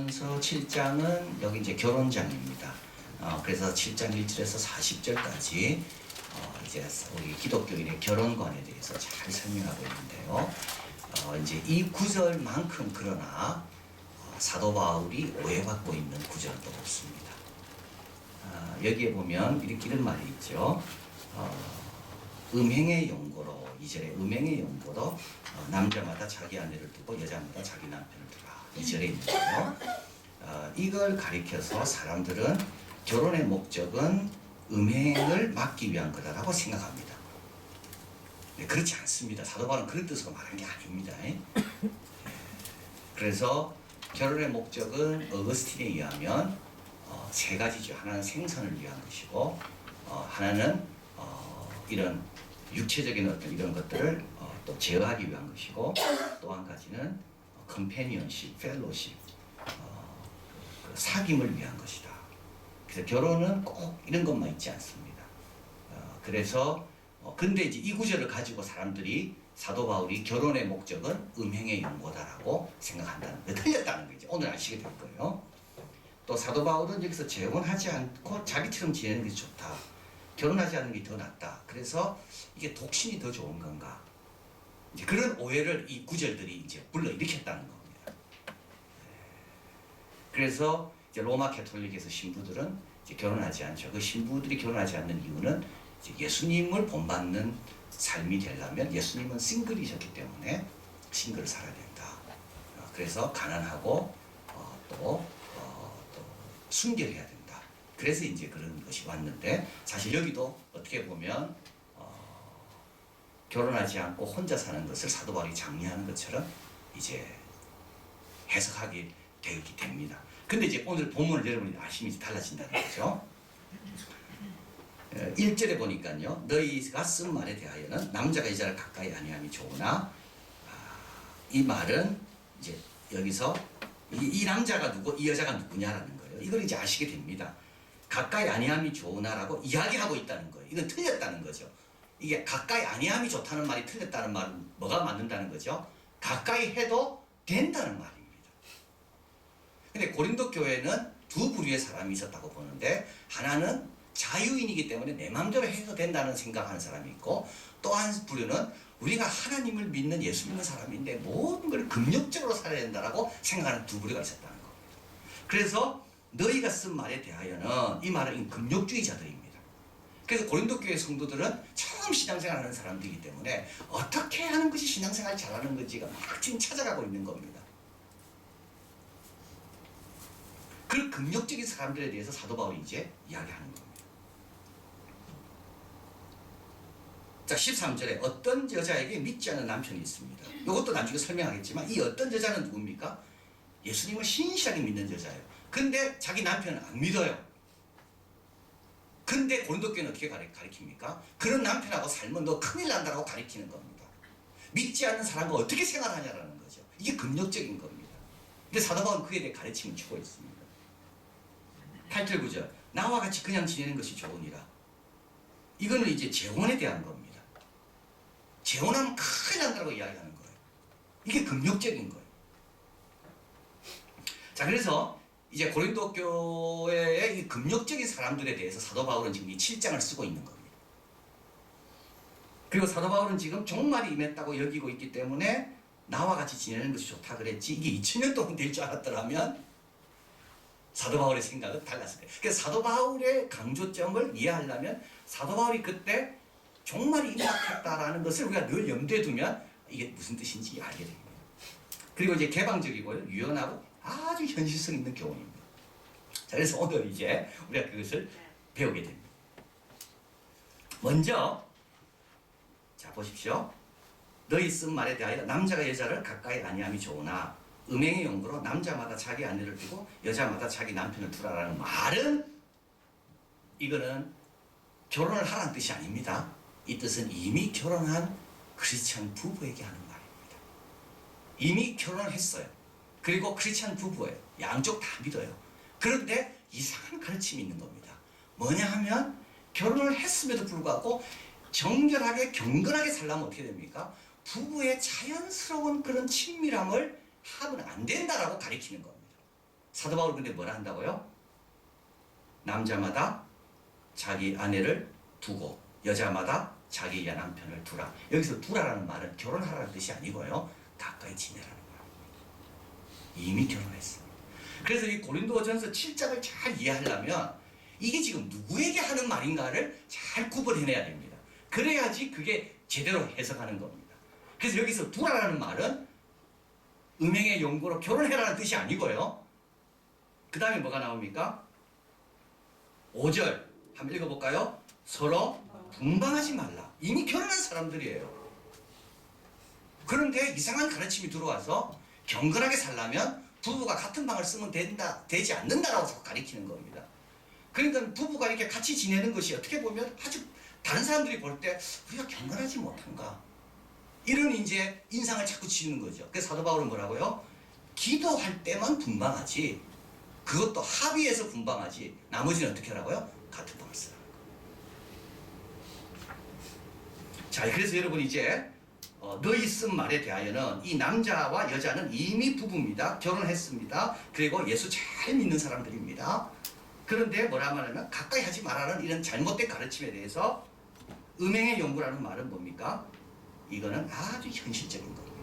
그러면서 7장은 여기 이제 결혼장입니다. 그래서 7장 1절에서 40절까지 이제 우리 기독교인의 결혼관에 대해서 잘 설명하고 있는데요. 이제 이 구절만큼 그러나 사도 바울이 오해받고 있는 구절은 또 없습니다. 여기에 보면 이런 말이 있죠. 음행의 용고로 2절에 음행의 용고로 남자마다 자기 아내를 두고 여자마다 자기 남편을 두라 2절에 있는데요. 이걸 가리켜서 사람들은 결혼의 목적은 음행을 막기 위한 거다라고 생각합니다. 네, 그렇지 않습니다. 사도 바울은 그런 뜻으로 말한 게 아닙니다. 그래서 결혼의 목적은 어거스틴에 의하면 세 가지죠. 하나는 생선을 위한 것이고, 하나는 이런 육체적인 어떤 이런 것들을 또 제어하기 위한 것이고, 또 한 가지는 컴패니언십, 펠로십, 사귐을 위한 것이다. 그래서 결혼은 꼭 이런 것만 있지 않습니다. 그래서 근데 이제 이 구절을 가지고 사람들이 사도 바울이 결혼의 목적은 음행의 용고다라고 생각한다는 거, 틀렸다는 거죠. 오늘 아시게 될 거예요. 또 사도 바울은 여기서 재혼하지 않고 자기처럼 지내는 게 좋다. 결혼하지 않는 게 더 낫다. 그래서 이게 독신이 더 좋은 건가? 이제 그런 오해를 이 구절들이 이제 불러일으켰다는 겁니다. 그래서 이제 로마 캐톨릭에서 신부들은 이제 결혼하지 않죠. 그 신부들이 결혼하지 않는 이유는 이제 예수님을 본받는 삶이 되려면 예수님은 싱글이셨기 때문에 싱글을 살아야 된다. 그래서 가난하고 또 순결해야 된다. 그래서 이제 그런 것이 왔는데 사실 여기도 어떻게 보면 결혼하지 않고 혼자 사는 것을 사도 바울이 장려하는 것처럼 이제 해석하게 되게 됩니다. 근데 이제 오늘 본문을 여러분이 아시면 이제 달라진다는 거죠. 1절에 보니까요. 너희가 쓴 말에 대하여는 남자가 여자를 가까이 아니함이 좋으나 이 말은 이제 여기서 이 남자가 누구, 이 여자가 누구냐라는 거예요. 이걸 이제 아시게 됩니다. 가까이 아니함이 좋으나라고 이야기하고 있다는 거예요. 이건 틀렸다는 거죠. 이게 가까이 아니함이 좋다는 말이 틀렸다는 말은 뭐가 맞는다는 거죠? 가까이 해도 된다는 말입니다. 근데 고린도 교회는 두 부류의 사람이 있었다고 보는데 하나는 자유인이기 때문에 내 마음대로 해도 된다는 생각하는 사람이 있고 또 한 부류는 우리가 하나님을 믿는 예수 믿는 사람인데 모든 걸 금욕적으로 살아야 된다라고 생각하는 두 부류가 있었다는 겁니다. 그래서 너희가 쓴 말에 대하여는 이 말은 금욕주의자들입니다. 그래서 고린도 교회 성도들은 처음 신앙생활 하는 사람들이기 때문에 어떻게 하는 것이 신앙생활 잘하는 건지가 막 지금 찾아가고 있는 겁니다. 그 금욕적인 사람들에 대해서 사도 바울이 이제 이야기하는 겁니다. 자, 13절에 어떤 여자에게 믿지 않는 남편이 있습니다. 이것도 나중에 설명하겠지만 이 어떤 여자는 누굽니까? 예수님을 신실하게 믿는 여자예요. 근데 자기 남편은 안 믿어요. 근데 고린도 교회는 어떻게 가르칩니까? 그런 남편하고 살면 너 큰일 난다라고 가르치는 겁니다. 믿지 않는 사람과 어떻게 생활하냐라는 거죠. 이게 금욕적인 겁니다. 근데 사도 바울은 그에 대해 가르침을 주고 있습니다. 8절 9절 나와 같이 그냥 지내는 것이 좋으니라. 이거는 이제 재혼에 대한 겁니다. 재혼하면 큰일 난다고 이야기하는 거예요. 이게 금욕적인 거예요. 자, 그래서 이제 고린도 교회의 이 금욕적인 사람들에 대해서 사도 바울은 지금 이 7장을 쓰고 있는 겁니다. 그리고 사도 바울은 지금 종말이 임했다고 여기고 있기 때문에 나와 같이 지내는 것이 좋다 그랬지 이게 2000년 동안 될 줄 알았더라면 사도 바울의 생각은 달랐을 거예요. 그래서 사도 바울의 강조점을 이해하려면 사도 바울이 그때 종말이 임박했다라는 것을 우리가 늘 염두에 두면 이게 무슨 뜻인지 알게 됩니다. 그리고 이제 개방적이고요, 유연하고 아주 현실성 있는 교훈입니다. 자, 그래서 오늘 이제 우리가 그것을 배우게 됩니다. 먼저, 자, 보십시오. 너희 쓴 말에 대하여 남자가 여자를 가까이 아니함이 좋으나 음행의 용도로 남자마다 자기 아내를 두고 여자마다 자기 남편을 두라라는 말은 이거는 결혼을 하라는 뜻이 아닙니다. 이 뜻은 이미 결혼한 크리스찬 부부에게 하는 말입니다. 이미 결혼을 했어요. 그리고 크리스찬 부부예요. 양쪽 다 믿어요. 그런데 이상한 가르침이 있는 겁니다. 뭐냐 하면 결혼을 했음에도 불구하고 정결하게 경건하게 살려면 어떻게 됩니까? 부부의 자연스러운 그런 친밀함을 하면 안 된다라고 가르치는 겁니다. 사도 바울 근데 뭐라 한다고요? 남자마다 자기 아내를 두고 여자마다 자기 남편을 두라. 여기서 두라라는 말은 결혼하라는 뜻이 아니고요, 가까이 지내라는 거예요. 이미 결혼했어. 그래서 이 고린도전서 7장을 잘 이해하려면 이게 지금 누구에게 하는 말인가를 잘 구분해내야 됩니다. 그래야지 그게 제대로 해석하는 겁니다. 그래서 여기서 두라라는 말은 음행의 용고로 결혼해라는 뜻이 아니고요. 그 다음에 뭐가 나옵니까? 5절 한번 읽어볼까요? 서로 분방하지 말라. 이미 결혼한 사람들이에요. 그런데 이상한 가르침이 들어와서 경건하게 살려면 부부가 같은 방을 쓰면 되지 않는다라고 자꾸 가르치는 겁니다. 그러니까 부부가 이렇게 같이 지내는 것이 어떻게 보면 아주 다른 사람들이 볼 때 우리가 경건하지 못한가, 이런 이제 인상을 자꾸 지우는 거죠. 그래서 사도 바울은 뭐라고요? 기도할 때만 분방하지, 그것도 합의해서 분방하지, 나머지는 어떻게 하라고요? 같은 방을 쓰라는 거예요. 자, 그래서 여러분 이제 너희 쓴 말에 대하여는 이 남자와 여자는 이미 부부입니다. 결혼했습니다. 그리고 예수 잘 믿는 사람들입니다. 그런데 뭐라 말하면 가까이 하지 말라는 이런 잘못된 가르침에 대해서 음행의 연구라는 말은 뭡니까? 이거는 아주 현실적인 겁니다.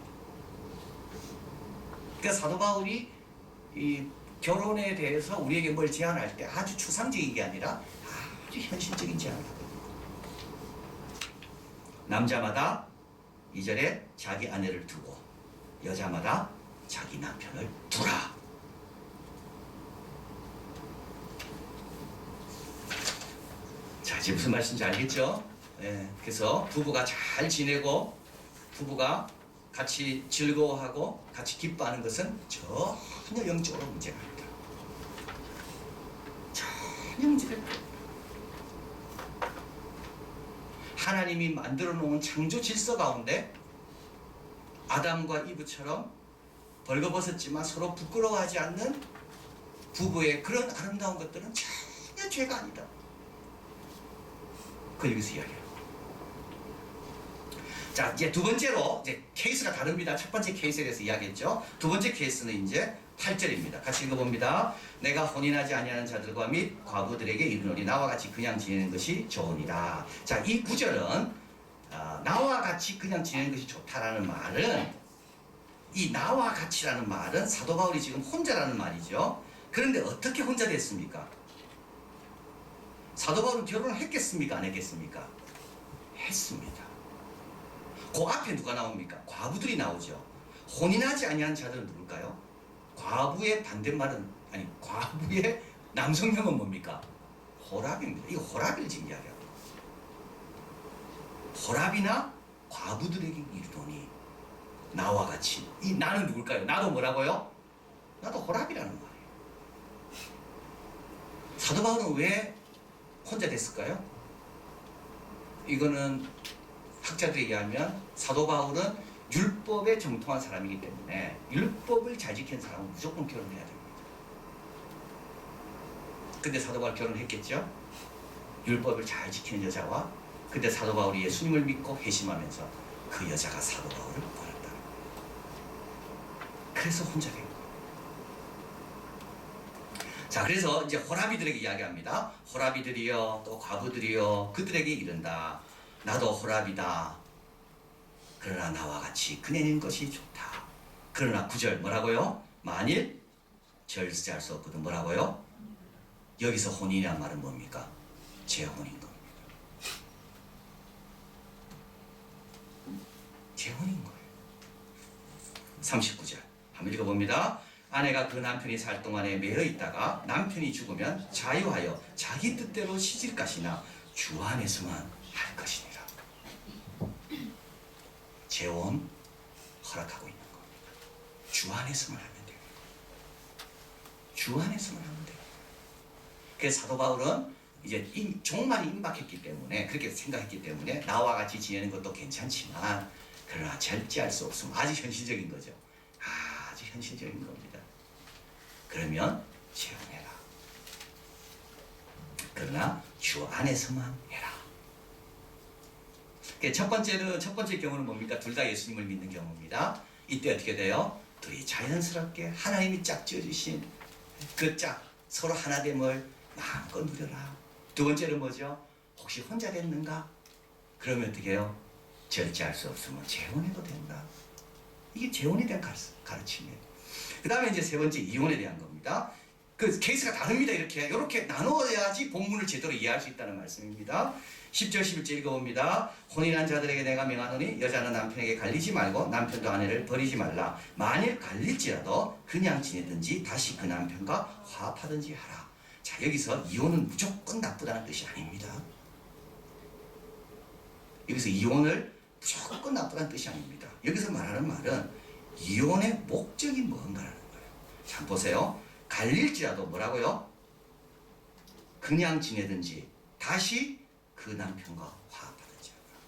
그러니까 사도 바울이 이 결혼에 대해서 우리에게 뭘 제안할 때 아주 추상적인 게 아니라 아주 현실적인 제안을 하거든요. 남자마다 2절에 자기 아내를 두고 여자마다 자기 남편을 두라. 자, 이제 무슨 말씀인지 알겠죠? 예, 그래서 부부가 잘 지내고 부부가 같이 즐거워하고 같이 기뻐하는 것은 전혀 영적으로 문제가 아니다. 전혀 문제가 아니다. 하나님이 만들어 놓은 창조 질서 가운데 아담과 이브처럼 벌거벗었지만 서로 부끄러워하지 않는 부부의 그런 아름다운 것들은 전혀 죄가 아니다. 그 여기서 이야기해요. 자, 이제 두 번째로 이제 케이스가 다릅니다. 첫 번째 케이스에 대해서 이야기했죠. 두 번째 케이스는 이제 8절입니다. 같이 읽어봅니다. 내가 혼인하지 아니하는 자들과 및 과부들에게 이르노니 나와 같이 그냥 지내는 것이 좋으니라. 자, 이 구절은 나와 같이 그냥 지내는 것이 좋다라는 말은, 이 나와 같이라는 말은 사도 바울이 지금 혼자라는 말이죠. 그런데 어떻게 혼자 됐습니까? 사도 바울은 결혼을 했겠습니까? 안 했겠습니까? 했습니다. 그 앞에 누가 나옵니까? 과부들이 나오죠. 혼인하지 아니한 자들은 누굴까요? 과부의 반대말은, 아니 과부의 남성형은 뭡니까? 호랍입니다. 이 호랍을 지금 이야기합니다. 호랍이나 과부들에게 이르노니 나와 같이. 이 나는 누굴까요? 나도 뭐라고요? 나도 호랍이라는 말이에요. 사도 바울은 왜 혼자 됐을까요? 이거는 학자들에 의하면 사도 바울은 율법에 정통한 사람이기 때문에 율법을 잘 지킨 사람은 무조건 결혼해야 됩니다. 근데 사도 바울 결혼했겠죠? 율법을 잘 지키는 여자와. 근데 사도 바울이 예수님을 믿고 회심하면서 그 여자가 사도 바울을 원한다. 그래서 혼자 된 거예요. 자, 그래서 이제 호라비들에게 이야기합니다. 호라비들이여 또 과부들이여 그들에게 이른다. 나도 호랍이다. 그러나 나와 같이 그네는 것이 좋다. 그러나 9절 뭐라고요? 만일 절제할 수 없거든. 뭐라고요? 여기서 혼인이란 말은 뭡니까? 재혼인 겁니다. 재혼인 거예요. 39절 한번 읽어봅니다. 아내가 그 남편이 살 동안에 매여 있다가 남편이 죽으면 자유하여 자기 뜻대로 시집 가시나 주 안에서만 할 것이니라. 재혼 허락하고 있는 겁니다. 주 안에서만 하면 돼요. 주 안에서만 하면 돼요. 그래서 사도 바울은 이제 종말이 임박했기 때문에, 그렇게 생각했기 때문에 나와 같이 지내는 것도 괜찮지만 그러나 절제할 수 없으면, 아주 현실적인 거죠. 아주 현실적인 겁니다. 그러면 재혼해라. 그러나 주 안에서만 해라. 첫 번째 경우는 뭡니까? 둘 다 예수님을 믿는 경우입니다. 이때 어떻게 돼요? 둘이 자연스럽게 하나님이 짝지어 주신 그 짝 서로 하나됨을 마음껏 누려라. 두 번째는 뭐죠? 혹시 혼자 됐는가? 그러면 어떻게 해요? 절제할 수 없으면 재혼해도 된다. 이게 재혼에 대한 가르침이에요. 그 다음에 이제 세 번째 이혼에 대한 겁니다. 그 케이스가 다릅니다. 이렇게 나누어야지 본문을 제대로 이해할 수 있다는 말씀입니다. 10절 11절 읽어봅니다. 혼인한 자들에게 내가 명하노니 여자는 남편에게 갈리지 말고 남편도 아내를 버리지 말라. 만일 갈릴지라도 그냥 지내든지 다시 그 남편과 화합하든지 하라. 자, 여기서 이혼은 무조건 나쁘다는 뜻이 아닙니다. 여기서 이혼을 무조건 나쁘다는 뜻이 아닙니다. 여기서 말하는 말은 이혼의 목적이 뭔가라는 거예요. 자, 보세요. 갈릴지라도 뭐라고요? 그냥 지내든지 다시 그 남편과 화합하든지 하라.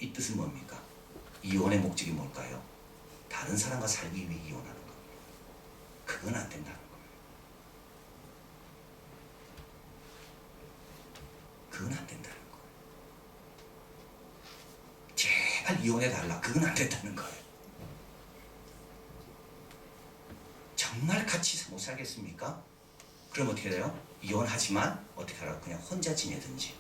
이 뜻은 뭡니까? 이혼의 목적이 뭘까요? 다른 사람과 살기 위해 이혼하는 겁니다. 그건 안 된다는 거예요. 그건 안 된다는 거예요. 제발 이혼해달라. 그건 안 된다는 거예요. 정말 같이 못 살겠습니까? 그럼 어떻게 돼요? 이혼하지만 어떻게 하라고? 그냥 혼자 지내든지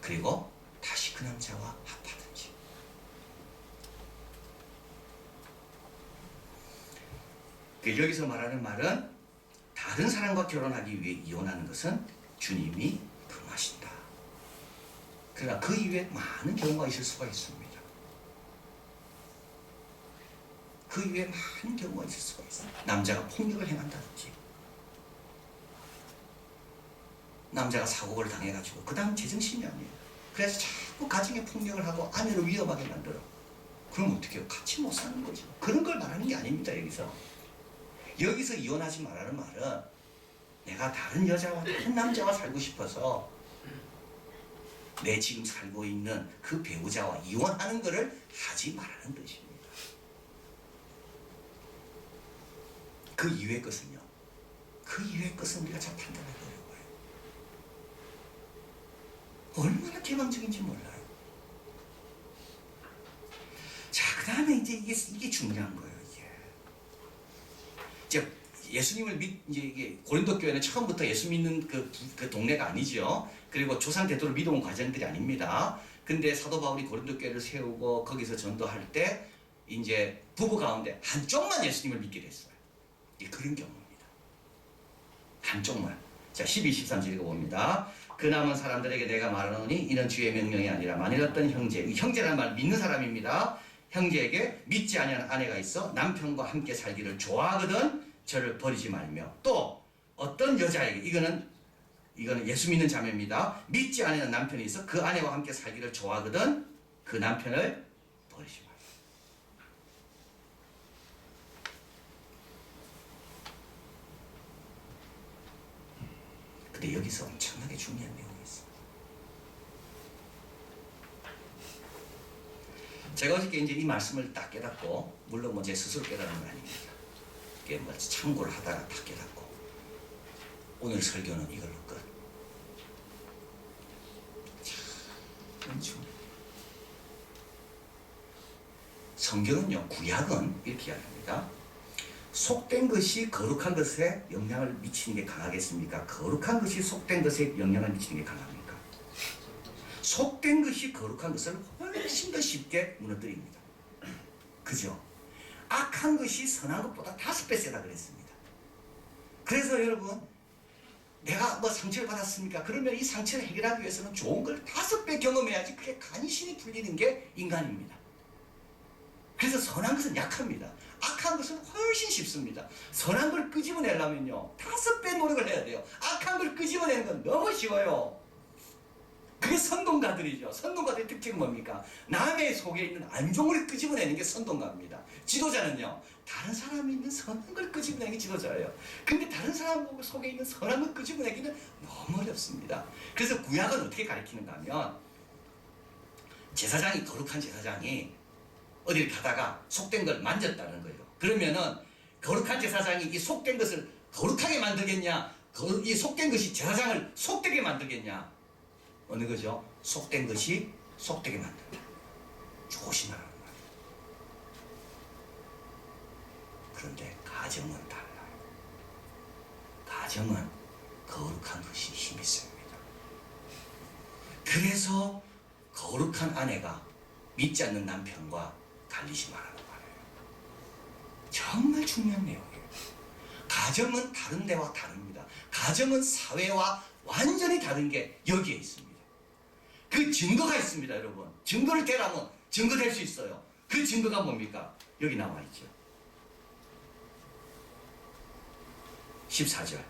그리고 다시 그 남자와 합하든지. 여기서 말하는 말은 다른 사람과 결혼하기 위해 이혼하는 것은 주님이 금하신다. 그러나 그 이외에 많은 경우가 있을 수가 있습니다. 그 이외에 많은 경우가 있을 수가 있어요. 남자가 폭력을 행한다든지, 남자가 사고를 당해가지고 그 다음 제정신이 아니에요. 그래서 자꾸 가정에 폭력을 하고 아내를 위험하게 만들어. 그럼 어떻게 해요? 같이 못 사는 거죠. 그런 걸 말하는 게 아닙니다. 여기서 이혼하지 말라는 말은 내가 다른 여자와 다른 남자와 살고 싶어서 내 지금 살고 있는 그 배우자와 이혼하는 것을 하지 말라는 뜻입니다. 그 이외의 것은요. 그 이외의 것은 우리가 잘 판단하기 어려워요. 얼마나 개방적인지 몰라요. 자, 그 다음에 이제 이게 중요한 거예요. 이제 예수님을 이제 이게 고린도 교회는 처음부터 예수 믿는 그 동네가 아니죠. 그리고 조상 대도를 믿어온 과정들이 아닙니다. 근데 사도 바울이 고린도 교회를 세우고 거기서 전도할 때 이제 부부 가운데 한쪽만 예수님을 믿게 됐어요. 그런 경우입니다. 한쪽만. 자, 12, 13절 읽어봅니다. 그 남은 사람들에게 내가 말하노니 이는 주의 명령이 아니라 만일 어떤 형제, 이 형제라는 말 믿는 사람입니다. 형제에게 믿지 아니하는 아내가 있어 남편과 함께 살기를 좋아하거든 저를 버리지 말며, 또 어떤 여자에게, 이거는 예수 믿는 자매입니다. 믿지 아니하는 남편이 있어 그 아내와 함께 살기를 좋아하거든 그 남편을 버리지 말며. 근데 여기서 엄청나게 중요한 내용이 있어요. 제가 어저께 이제 이 말씀을 딱 깨닫고, 물론 뭐 제 스스로 깨달은 건 아닙니다. 이게 뭐 참고를 하다가 딱 깨닫고, 오늘 설교는 이걸로 끝. 참 중요해요. 성경은요, 구약은 이렇게 이야기합니다. 속된 것이 거룩한 것에 영향을 미치는 게 강하겠습니까? 거룩한 것이 속된 것에 영향을 미치는 게 강합니까? 속된 것이 거룩한 것을 훨씬 더 쉽게 무너뜨립니다. 그죠? 악한 것이 선한 것보다 5배 세다 그랬습니다. 그래서 여러분, 내가 뭐 상처를 받았습니까? 그러면 이 상처를 해결하기 위해서는 좋은 걸 5배 경험해야지 그게 간신히 풀리는 게 인간입니다. 그래서 선한 것은 약합니다. 악한 것은 훨씬 쉽습니다. 선한 걸 끄집어내려면요 5배 노력을 해야 돼요. 악한 걸 끄집어내는 건 너무 쉬워요. 그게 선동가들이죠. 선동가들의 특징은 뭡니까? 남의 속에 있는 안종을 끄집어내는 게 선동가입니다. 지도자는요, 다른 사람이 있는 선한 걸 끄집어내는 게 지도자예요. 근데 다른 사람 속에 있는 선한 걸 끄집어내기는 너무 어렵습니다. 그래서 구약은 어떻게 가르치는가 하면, 제사장이, 거룩한 제사장이 어딜 가다가 속된 걸 만졌다는 거예요. 그러면은 거룩한 제사장이 이 속된 것을 거룩하게 만들겠냐, 이 속된 것이 제사장을 속되게 만들겠냐? 어느 거죠? 속된 것이 속되게 만든다. 조심하라는 말이에요. 그런데 가정은 달라요. 가정은 거룩한 것이 힘이 셉니다. 그래서 거룩한 아내가 믿지 않는 남편과 갈리지 말라는 말이에요. 정말 중요한 내용이에요. 가정은 다른 데와 다릅니다. 가정은 사회와 완전히 다른 게 여기에 있습니다. 그 증거가 있습니다, 여러분. 증거를 대라면 증거될 수 있어요. 그 증거가 뭡니까? 여기 나와 있죠. 14절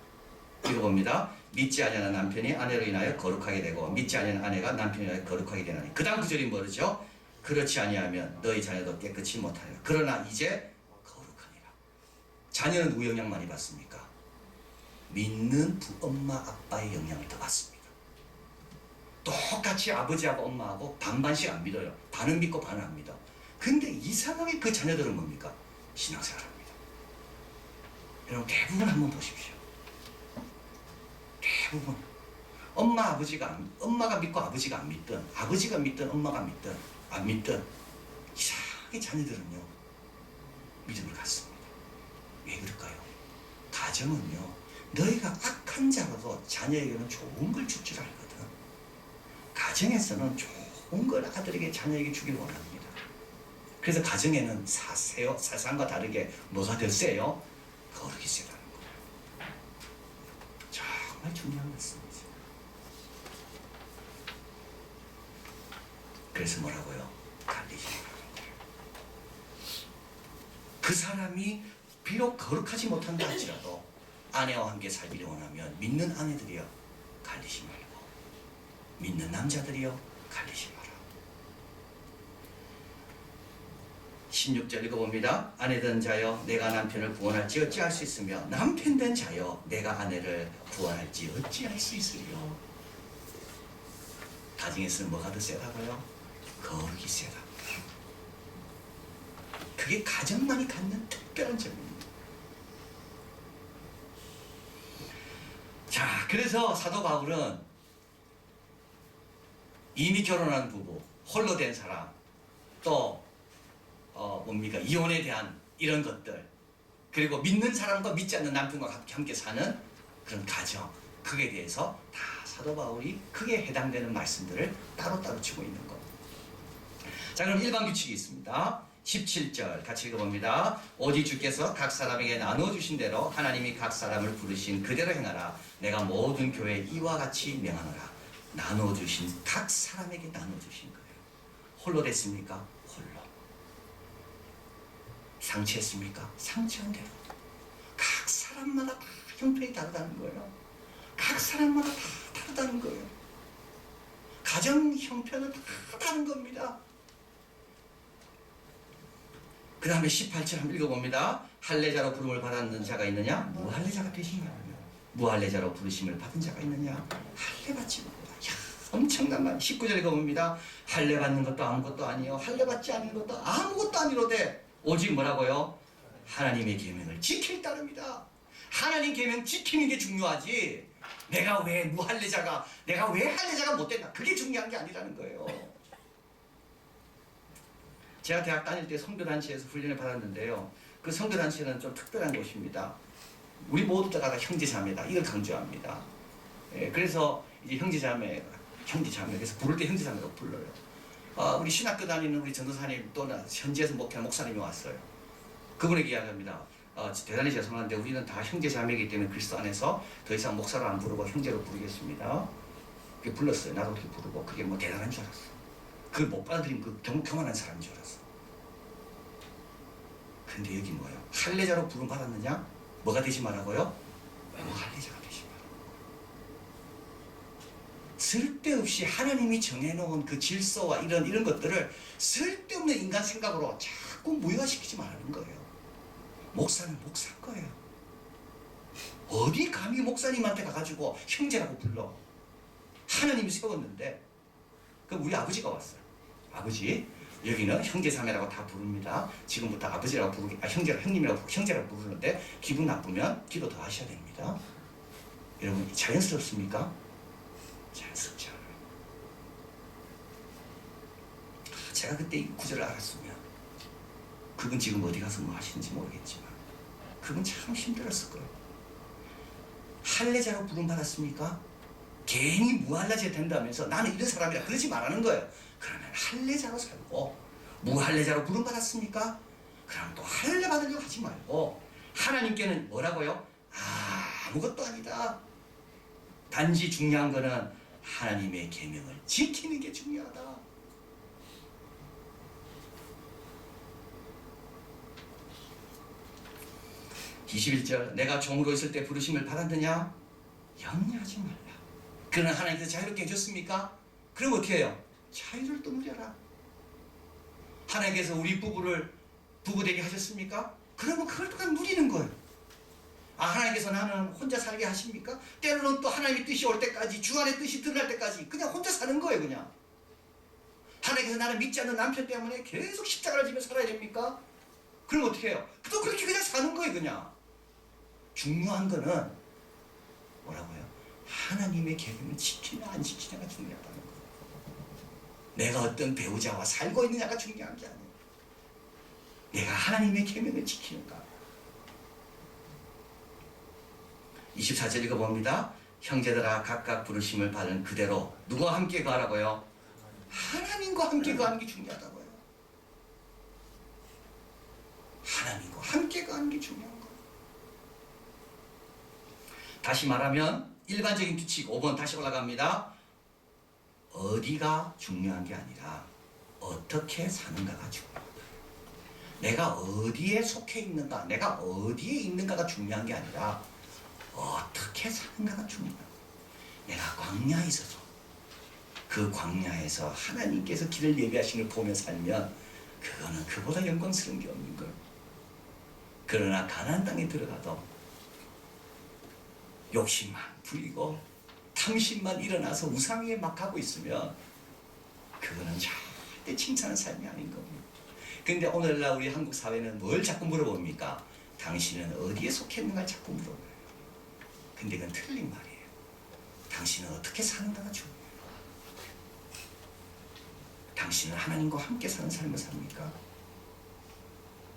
읽어봅니다. 믿지 아니하는 남편이 아내로 인하여 거룩하게 되고 믿지 아니하는 아내가 남편에 인하여 거룩하게 되나니. 그 다음 구절이 뭐죠? 그렇지 아니하면 너희 자녀도 깨끗이 못하리라. 그러나 이제 거룩하니라. 자녀는 누구 영향 많이 받습니까? 믿는 엄마 아빠의 영향을 더 받습니다. 똑같이 아버지하고 엄마하고 반반씩 안 믿어요. 반은 믿고 반은 안 믿어. 근데 이상하게 그 자녀들은 뭡니까? 신앙생활합니다. 여러분 대부분 한번 보십시오. 대부분 엄마가 믿고 아버지가 안 믿든, 아버지가 믿든 엄마가 믿든 안 믿든 이상하게 자녀들은요 믿음을 갖습니다. 왜 그럴까요? 가정은요 너희가 악한 자라도 자녀에게는 좋은 걸 줄 줄 알거든. 가정에서는 좋은 걸 아들에게 자녀에게 주길 원합니다. 그래서 가정에는 세상과 다르게 뭐가 더 세요? 거룩이 세다는 거예요. 정말 중요한 말씀이죠. 그래서 뭐라고요? 갈리지 말라는 거예요. 그 사람이 비록 거룩하지 못한다 할지라도 아내와 함께 살기를 원하면 믿는 아내들이여 갈리지 말고 믿는 남자들이여 갈리지 마라. 16절 읽어봅니다. 아내된 자여 내가 남편을 구원할지 어찌할 수 있으며 남편된 자여 내가 아내를 구원할지 어찌할 수 있으리요. 가정에서는 뭐가 더 세다고요? 거룩이 세다. 그게 가정만이 갖는 특별한 점입니다. 자, 그래서 사도 바울은 이미 결혼한 부부, 홀로 된 사람, 또 이혼에 대한 이런 것들, 그리고 믿는 사람과 믿지 않는 남편과 함께 사는 그런 가정, 그에 대해서 다 사도 바울이 크게 해당되는 말씀들을 따로따로 주고 있는 것. 자, 그럼 일반 규칙이 있습니다. 17절 같이 읽어봅니다. 오직 주께서 각 사람에게 나눠주신 대로 하나님이 각 사람을 부르신 그대로 행하라. 내가 모든 교회에 이와 같이 명하노라. 나눠주신 각 사람에게 나눠주신 거예요. 홀로 됐습니까? 홀로. 상처했습니까? 상처한 대로. 각 사람마다 다 형편이 다르다는 거예요. 각 사람마다 다 다르다는 거예요. 가정 형편은 다 다른 겁니다. 그 다음에 18절 한번 읽어봅니다. 할례자로 부름을 받았는 자가 있느냐? 무할례자가 되시냐며. 무할례자로 부르심을 받은 자가 있느냐? 할례 받지 말라. 엄청난 말. 19절 읽어봅니다. 할례 받는 것도 아무것도 아니요 할례 받지 않는 것도 아무것도 아니로되 오직 뭐라고요? 하나님의 계명을 지킬 따름이다. 하나님 계명 지키는 게 중요하지 내가 왜 할례자가 못됐나 그게 중요한 게 아니라는 거예요. 제가 대학 다닐 때 선교단체에서 훈련을 받았는데요. 그 선교단체는 좀 특별한 곳입니다. 우리 모두 다 형제자매다. 이걸 강조합니다. 그래서 이제 형제자매 그래서 부를 때 형제자매라고 불러요. 우리 신학교 다니는 우리 전도사님 또는 현지에서 목회하는 목사님이 왔어요. 그분에게 이야기합니다. 대단히 죄송한데 우리는 다 형제자매이기 때문에 그리스도 안에서 더 이상 목사로 안 부르고 형제로 부르겠습니다. 그게 불렀어요. 나도 그렇게 부르고 그게 뭐 대단한 줄 알았어. 그 못 받아들인 그 교만한 사람인 줄 알았어. 근데 여기 뭐예요? 할례자로 부름 받았느냐? 뭐가 되지 말라고요? 할례자가 되지 말라고. 쓸데없이 하나님이 정해놓은 그 질서와 이런 것들을 쓸데없는 인간 생각으로 자꾸 무효화시키지 말라는 거예요. 목사는 목사인 거예요. 어디 감히 목사님한테 가가지고 형제라고 불러. 하나님이 세웠는데. 그럼 우리 아버지가 왔어요. 아버지, 여기는 형제자매라고 다 부릅니다. 지금부터 아버지라고 형제라고 부르는데 기분 나쁘면 기도 더 하셔야 됩니다. 여러분, 자연스럽습니까? 자연스럽지 않아요. 제가 그때 이 구절을 알았으면 그분 지금 어디 가서 뭐 하시는지 모르겠지만 그분 참 힘들었을 거예요. 할례자로 부름 받았습니까? 괜히 무할례자 된다면서 나는 이런 사람이라 그러지 말라는 거예요. 그러면 할례자로 살고, 무할례자로 부름 받았습니까? 그럼 또 할례 받으려고 하지 말고 하나님께는 뭐라고요? 아무것도 아니다. 단지 중요한 거는 하나님의 계명을 지키는 게 중요하다. (21절) 내가 종으로 있을 때 부르심을 받았느냐? 염려하지 말라. 그러나 하나님께서 자유롭게 해줬습니까? 그럼 어떻게 해요? 자유를 또 누려라. 하나님께서 우리 부부를 부부되게 하셨습니까? 그러면 그걸 또 그냥 누리는 거예요. 하나님께서 나는 혼자 살게 하십니까? 때로는 또 하나님의 뜻이 올 때까지, 주안의 뜻이 드러날 때까지 그냥 혼자 사는 거예요. 그냥 하나님께서 나는 믿지 않는 남편 때문에 계속 십자가를 지며 살아야 됩니까? 그럼 어떻게 해요? 또 그렇게 그냥 사는 거예요. 그냥 중요한 거는 뭐라고요? 하나님의 계명을 지키냐 안 지키냐가 중요하다는 거예요. 내가 어떤 배우자와 살고 있느냐가 중요한 게 아니에요. 내가 하나님의 계명을 지키는가. 24절 읽어봅니다. 형제들아 각각 부르심을 받은 그대로 누구와 함께 거하라고요? 하나님과 함께 거하는 게 중요하다고요. 하나님과 함께 거하는 게 중요한 거예요. 다시 말하면 일반적인 규칙 5번 다시 올라갑니다. 어디가 중요한 게 아니라 어떻게 사는가가 중요하다. 내가 어디에 속해 있는가, 내가 어디에 있는가가 중요한 게 아니라 어떻게 사는가가 중요하다. 내가 광야에 있어서 그 광야에서 하나님께서 길을 예비하신 걸 보며 살면 그거는 그보다 영광스러운 게 없는 거예요. 그러나 가나안 땅에 들어가도 욕심만 부리고 탐심만 일어나서 우상에 막 가고 있으면 그거는 절대 칭찬하는 삶이 아닌 겁니다. 근데 오늘날 우리 한국 사회는 뭘 자꾸 물어봅니까? 당신은 어디에 속했는가 자꾸 물어봐요. 근데 그건 틀린 말이에요. 당신은 어떻게 사는가가 중요해요. 당신은 하나님과 함께 사는 삶을 삽니까?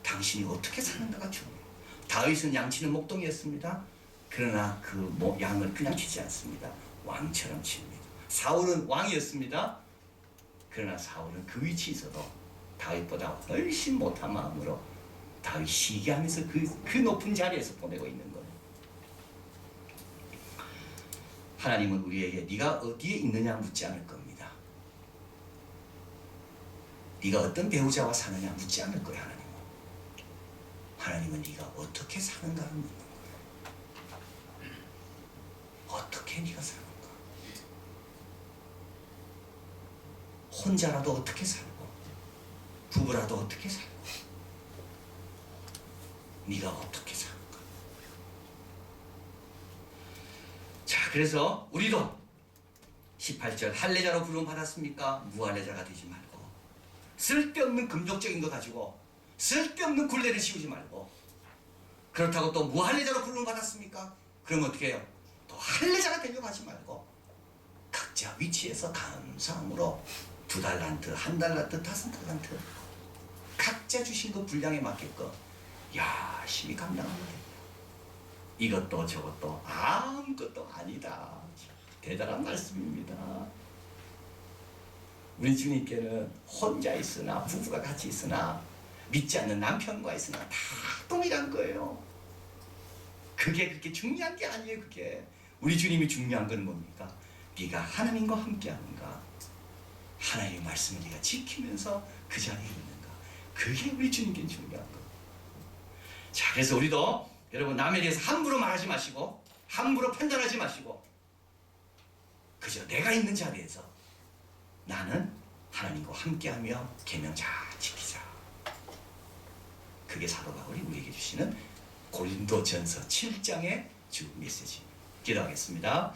당신이 어떻게 사는가가 중요해요. 다윗은 양치는 목동이었습니다. 그러나 그 양을 그냥 치지 않습니다. 왕처럼 칩니다. 사울은 왕이었습니다. 그러나 사울은 그 위치에 있어도 다윗보다 훨씬 못한 마음으로 다윗 시기하면서 그 높은 자리에서 보내고 있는 거예요. 하나님은 우리에게 네가 어디에 있느냐 묻지 않을 겁니다. 네가 어떤 배우자와 사느냐 묻지 않을 거예요. 하나님은 네가 어떻게 사는가를 묻는 거예요. 어떻게 네가 사는가? 혼자라도 어떻게 살고, 부부라도 어떻게 살고, 네가 어떻게 사는가? 자, 그래서 우리도 18절 할례자로 부름 받았습니까? 무할례자가 되지 말고, 쓸데없는 금욕적인 거 가지고 쓸데없는 굴레를 씌우지 말고, 그렇다고 또 무할례자로 부름 받았습니까? 그럼 어떻게 해요? 또 할례자가 되려고 하지 말고 각자 위치에서 감사함으로 2달란트, 1달란트, 5달란트 각자 주신 그 분량에 맞게끔 열심히 감당하면 됩니다. 이것도 저것도 아무것도 아니다. 대단한 말씀입니다. 우리 주님께는 혼자 있으나 부부가 같이 있으나 믿지 않는 남편과 있으나 다 동일한 거예요. 그게 그렇게 중요한 게 아니에요. 그게 우리 주님이 중요한 건 뭡니까? 네가 하나님과 함께 하는가, 하나님의 말씀을 네가 지키면서 그 자리에 있는가, 그게 우리 주님께 중요한 거. 자, 그래서 우리도 여러분 남에 대해서 함부로 말하지 마시고 함부로 판단하지 마시고 그저 내가 있는 자리에서 나는 하나님과 함께하며 계명 잘 지키자. 그게 사도 바울이 우리에게 주시는 고린도전서 7장의 주 메시지입니다. 기도하겠습니다.